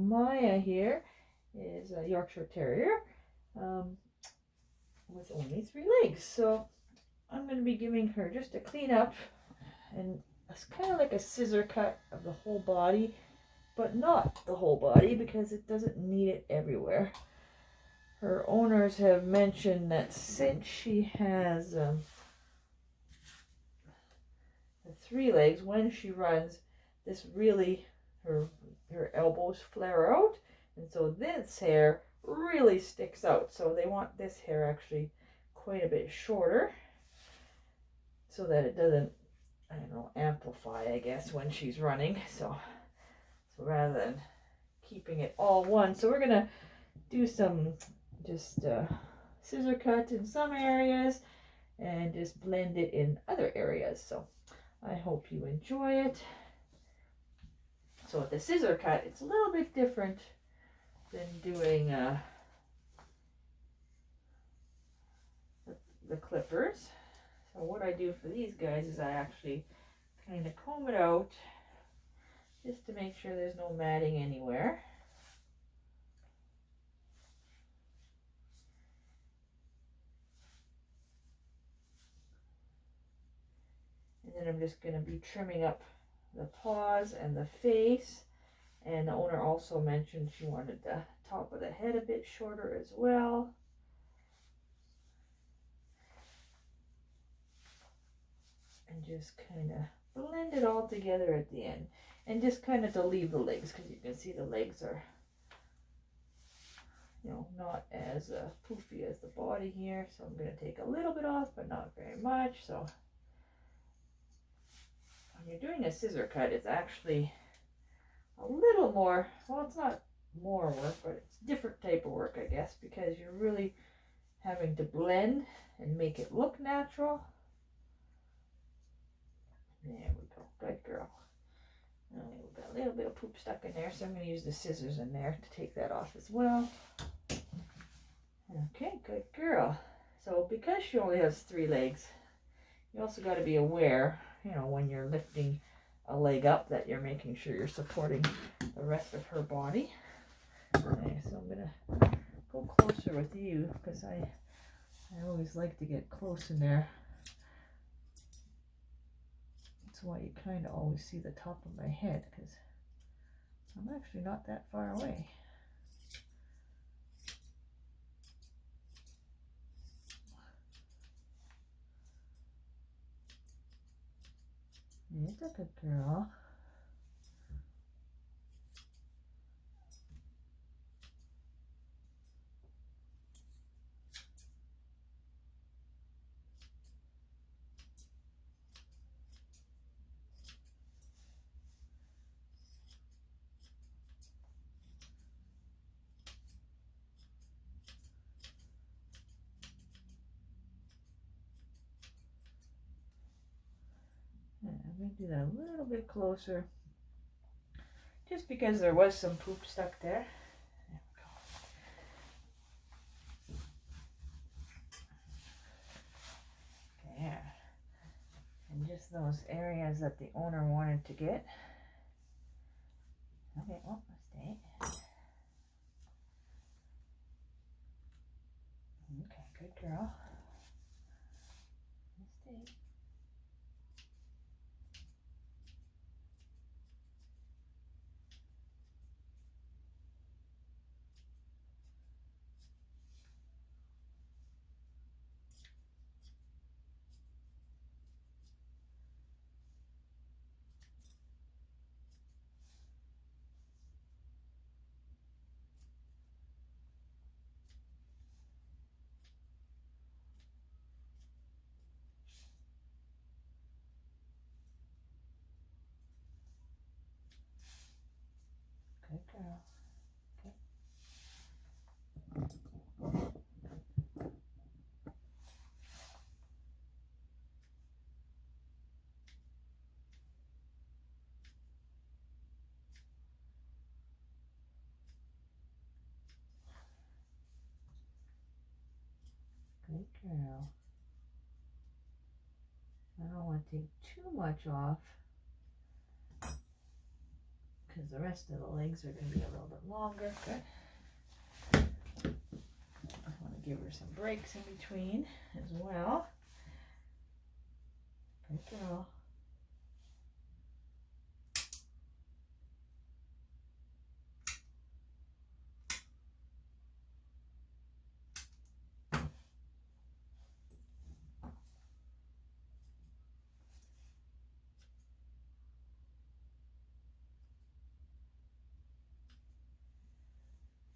Maya here is a Yorkshire Terrier with only 3 legs. So I'm going to be giving her just a clean up, and it's kind of like a scissor cut of the whole body, but not the whole body because it doesn't need it everywhere. Her owners have mentioned that since she has the 3 legs, when she runs, this really, her elbows flare out, and so this hair really sticks out. So they want this hair actually quite a bit shorter so that it doesn't, I don't know, amplify, I guess, when she's running. So rather than keeping it all one, so we're gonna do some just scissor cut in some areas and just blend it in other areas. So I hope you enjoy it. So with the scissor cut, it's a little bit different than doing the clippers. So what I do for these guys is I actually kind of comb it out just to make sure there's no matting anywhere. And then I'm just going to be trimming up the paws and the face. And the owner also mentioned she wanted the top of the head a bit shorter as well. And just kind of blend it all together at the end. And just kind of to leave the legs, because you can see the legs are, you know, not as poofy as the body here. So I'm going to take a little bit off, but not very much. So when you're doing a scissor cut, it's actually a little more, well, it's not more work, but it's different type of work, I guess, because you're really having to blend and make it look natural. There we go. Good girl. We've got a little bit of poop stuck in there, so I'm going to use the scissors in there to take that off as well. Okay, good girl. So because she only has 3 legs, you also got to be aware, you know, when you're lifting a leg up, that you're making sure you're supporting the rest of her body. Okay, so I'm going to go closer with you because I always like to get close in there. That's why you kind of always see the top of my head, because I'm actually not that far away. It's a good girl. I'm going to do that a little bit closer, just because there was some poop stuck there. There we go. There. And just those areas that the owner wanted to get. Okay, well, stay. Okay, good girl. Stay. Good girl. Okay. Good girl. I don't want to take too much off, because the rest of the legs are going to be a little bit longer. Good. I want to give her some breaks in between as well. Good girl.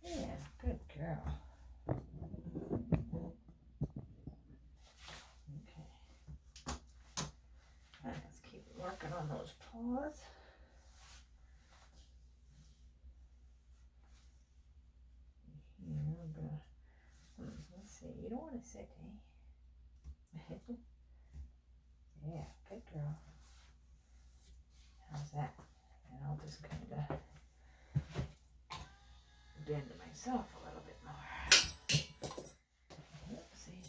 Yeah, good girl. Okay. Let's keep working on those paws. Here, I'm gonna, let's see, you don't want to sit, eh? Yeah, good girl. How's that? And I'll just kind of bend myself a little bit more. Oopsie.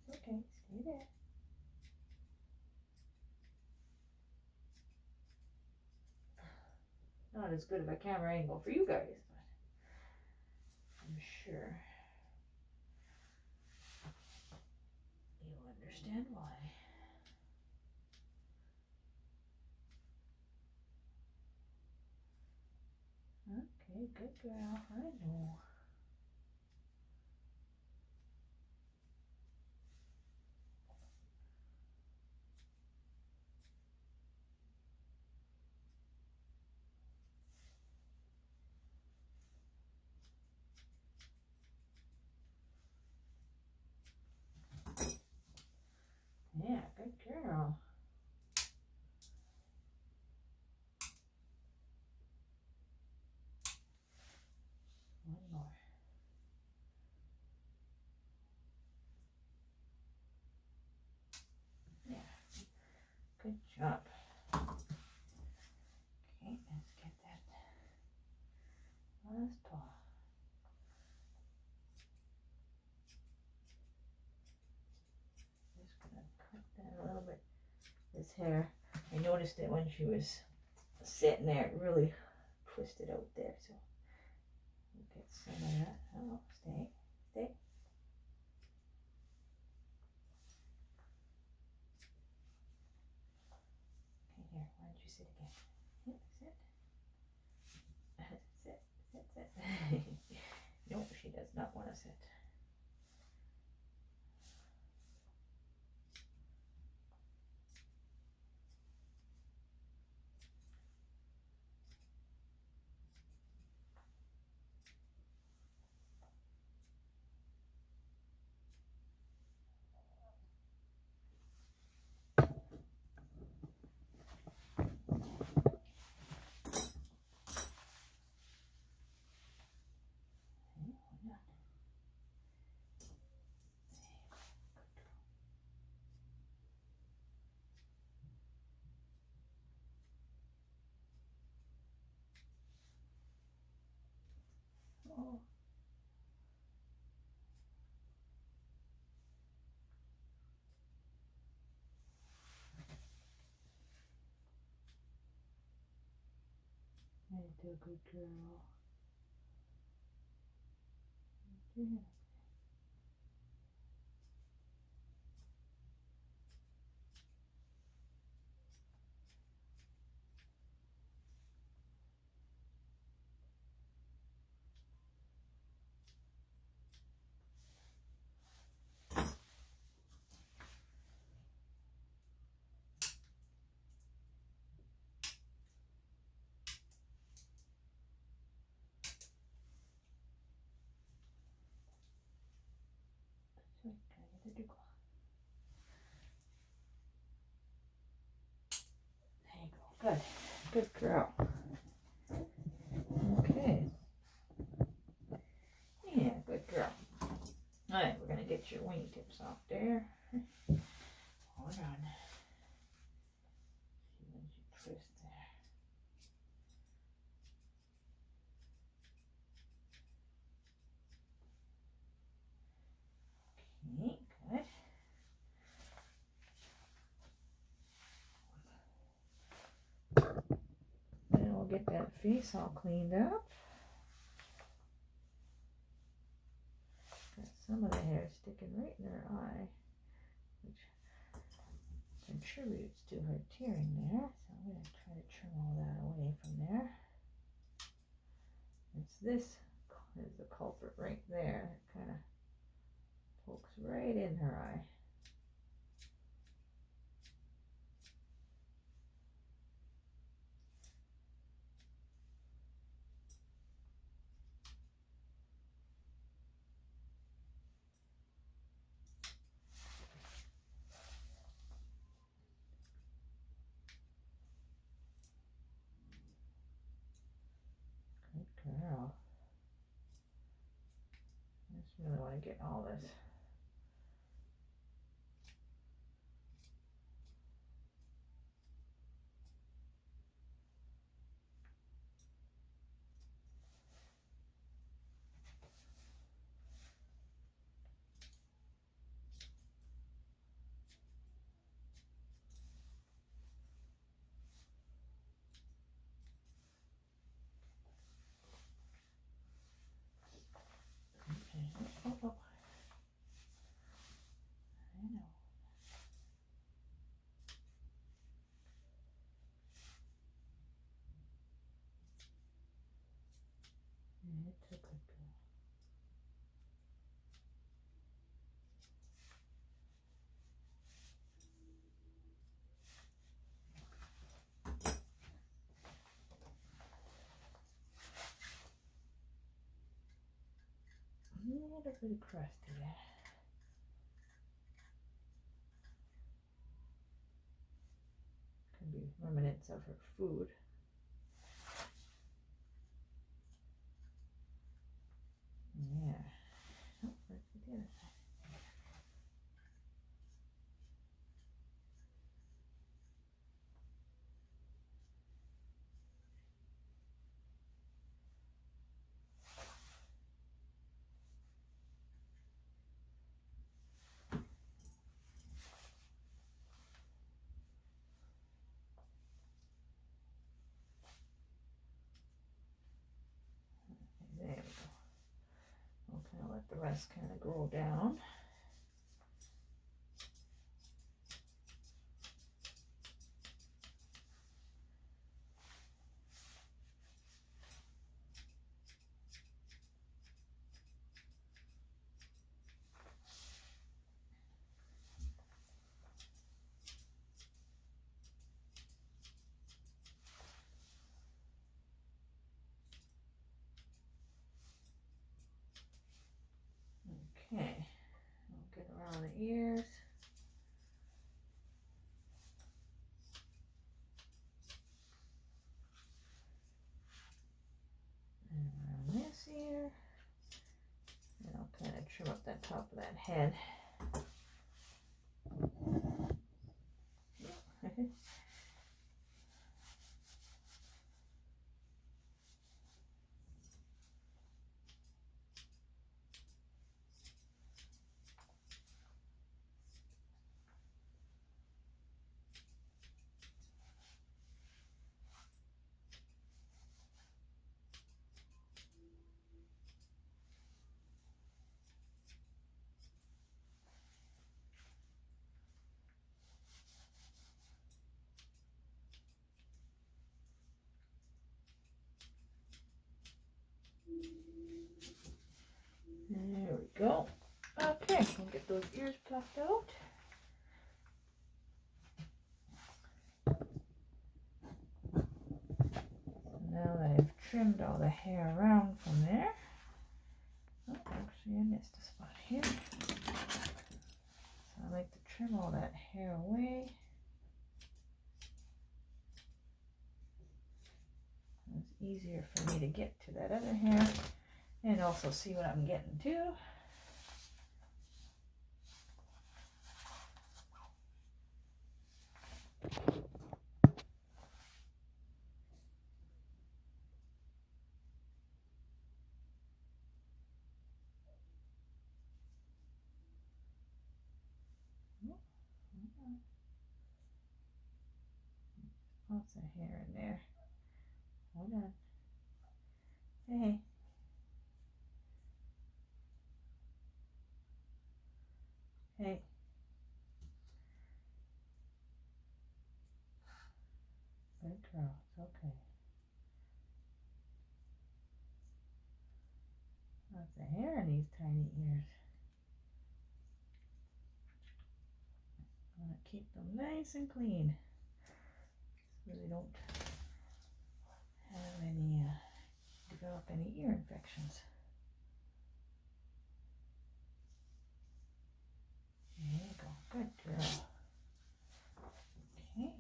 It's okay, stay there. Not as good of a camera angle for you guys, but I'm sure you'll understand why. Okay, good girl. I know. Yeah, good girl. One more. Yeah, good job. Okay, let's get that last paw. Just gonna cut that a little bit. This hair, I noticed it when she was sitting there, it really twisted out there, so we'll get some of that. Oh, stay, stay. Okay, here, why don't you sit again? Yeah, sit. Sit, sit, sit. No, she does not want to sit. Oh. Ain't a good girl. Yeah. There you go. Good. Good girl. Okay. Yeah, good girl. Alright, we're going to get your wingtips off there. Hold on. See when you twist there. Okay, good. get that face all cleaned up. Got some of the hair sticking right in her eye, which contributes to her tearing there. So I'm going to try to trim all that away from there. This is the culprit right there. It kind of pokes right in her eye. Good girl. I just really want to get all this. Oh. I know. It's a good girl. A little bit crusty there. Could be remnants of her food. Yeah. Oh, let's do the other side. There we go. Okay, I'll let the rest kind of grow down. Okay, I'll get around the ears. And around this ear. And I'll kind of trim up that top of that head. There we go. Okay, we'll get those ears plucked out. Now that I've trimmed all the hair around from there. Oh, actually I missed a spot here. So I like to trim all that hair away. It's easier for me to get to that other hair and also see what I'm getting to. Lots of hair in there. Hold on. Hey. Hey. Good girl. It's okay. Lots of hair in these tiny ears. I want to keep them nice and clean so they don't have any, develop any ear infections. There you go. Good girl. Okay.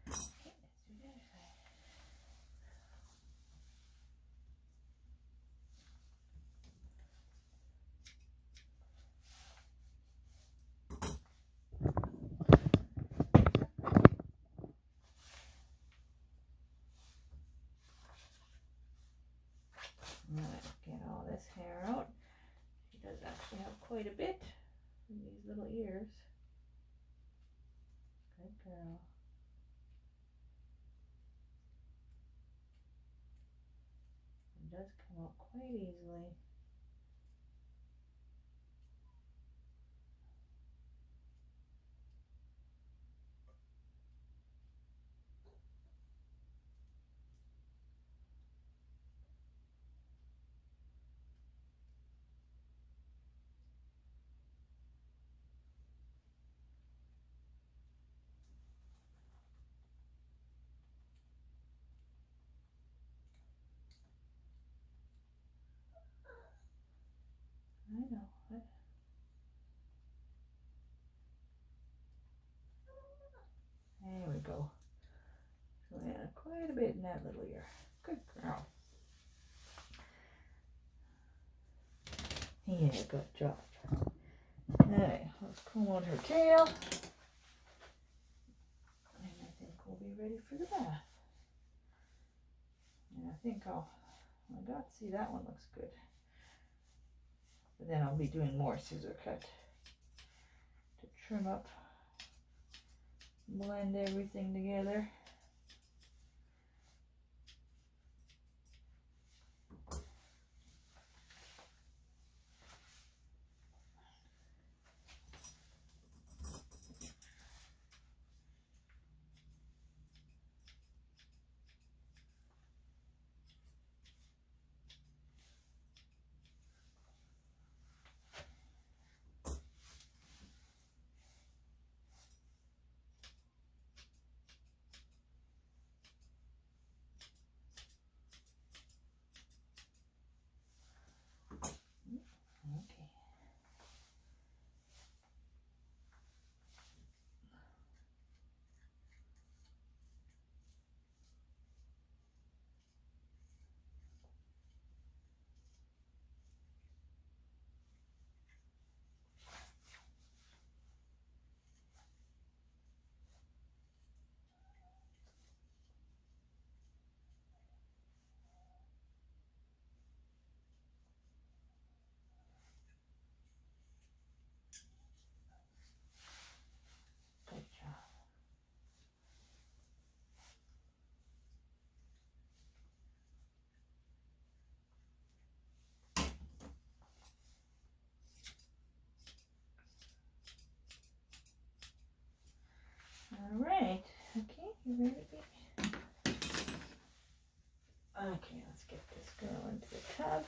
Let's do the other side. Alright, get all this hair out. She does actually have quite a bit in these little ears. Good girl. It does come out quite easily. I know. There we go. So yeah, quite a bit in that little ear. Good girl. Yeah, good job. Alright, let's comb out her tail. And I think we'll be ready for the bath. And I think I got to see that one looks good. But then I'll be doing more scissor cut to trim up, blend everything together. Good job. All right. Okay, you ready, baby? Okay, let's get this girl into the tub.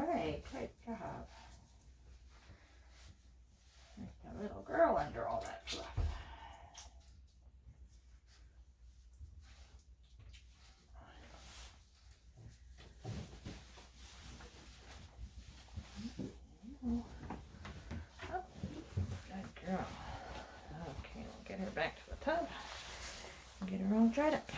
right, great job. Like a little girl under all that fluff. Oh, good girl. Okay, we'll get her back to the tub and get her all dried up.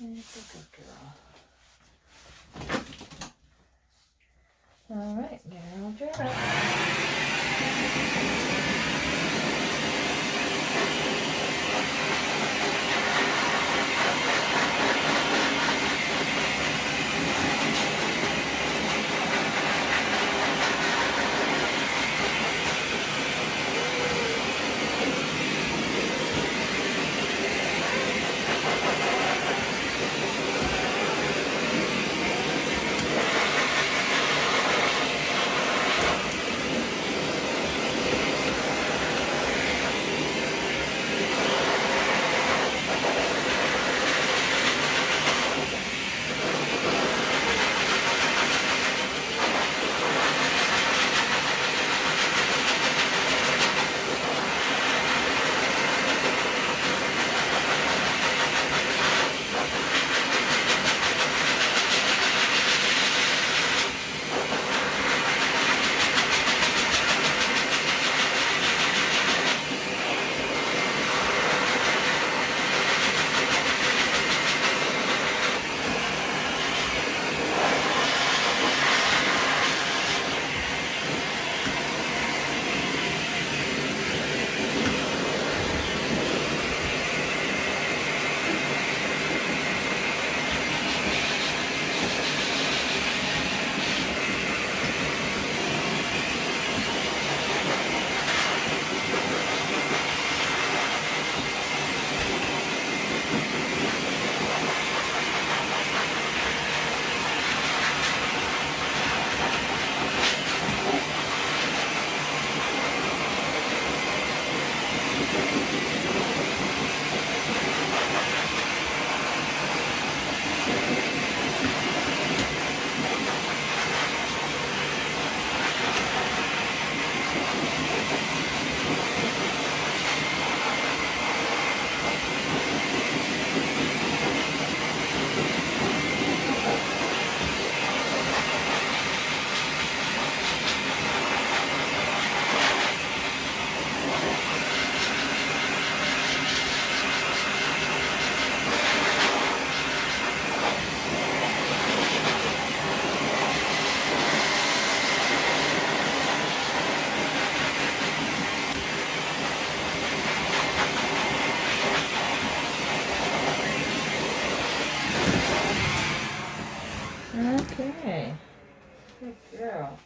That's a good girl. All right, get her all dried up. Okay, good girl.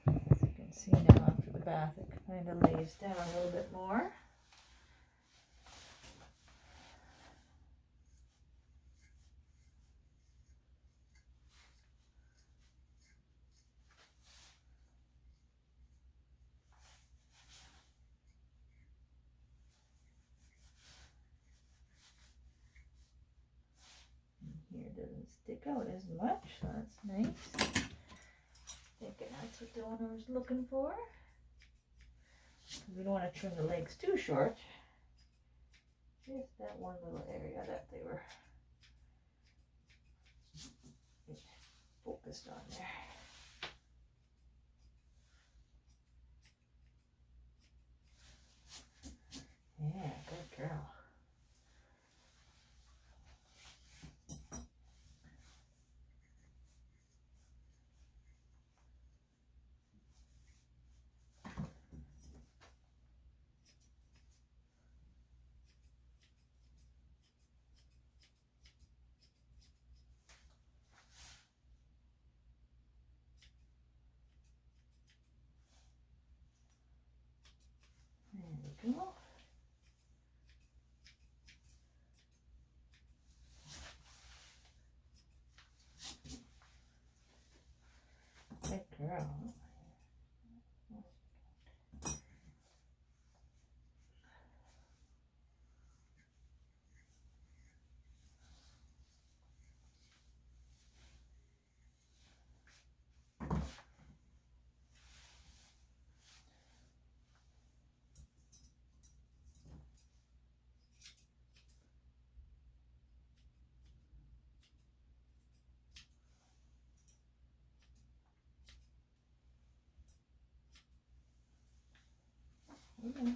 As you can see now after the bath, it kind of lays down a little bit more. Here it doesn't stick out as much, so that's nice. Thinking that's what the owner was looking for. We don't want to trim the legs too short. Just that one little area that they were focused on there. Yeah.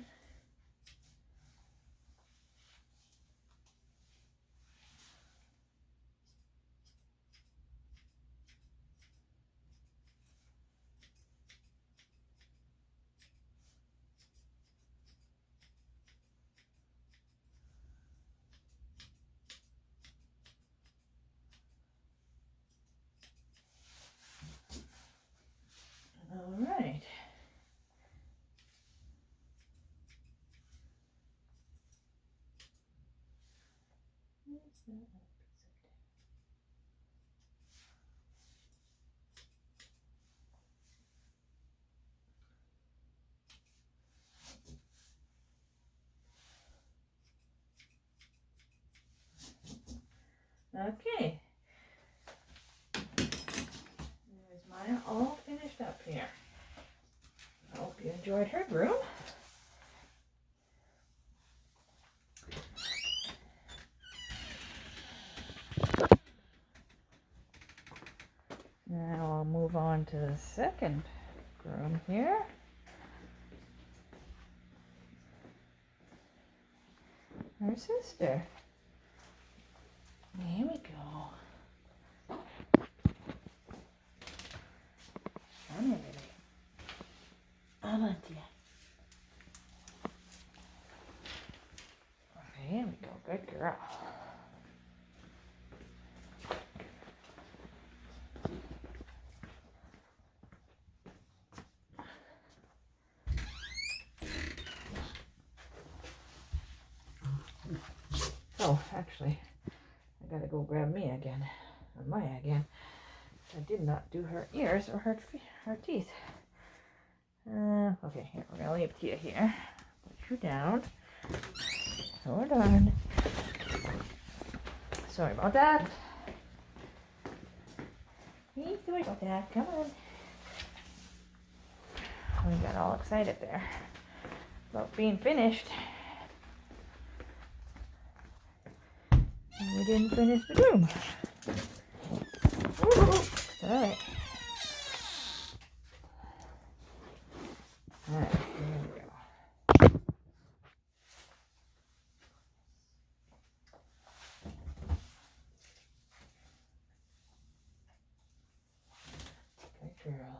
All right. Okay. There's Maya all finished up here. I hope you enjoyed her groom. Now I'll move on to the second groom here. Her sister. Here we go. Unedited. Avanti. Here we go. Good girl. Oh, actually, I gotta go grab Mia again, or Maya again. I did not do her ears or her teeth. Okay, here, we're gonna leave Tia here. Put you down. Hold on. Sorry about that. Hey, sorry about that. Come on. We got all excited there about being finished. And we didn't finish the room. Alright. Alright, here we go. Good girl.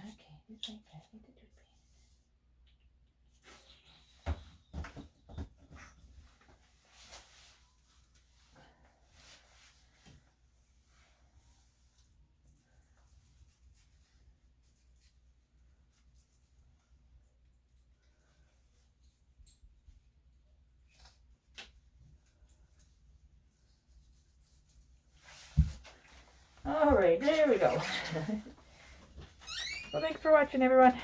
Okay, just like that. Need to do Alright, there we go. Well, thanks for watching, everyone.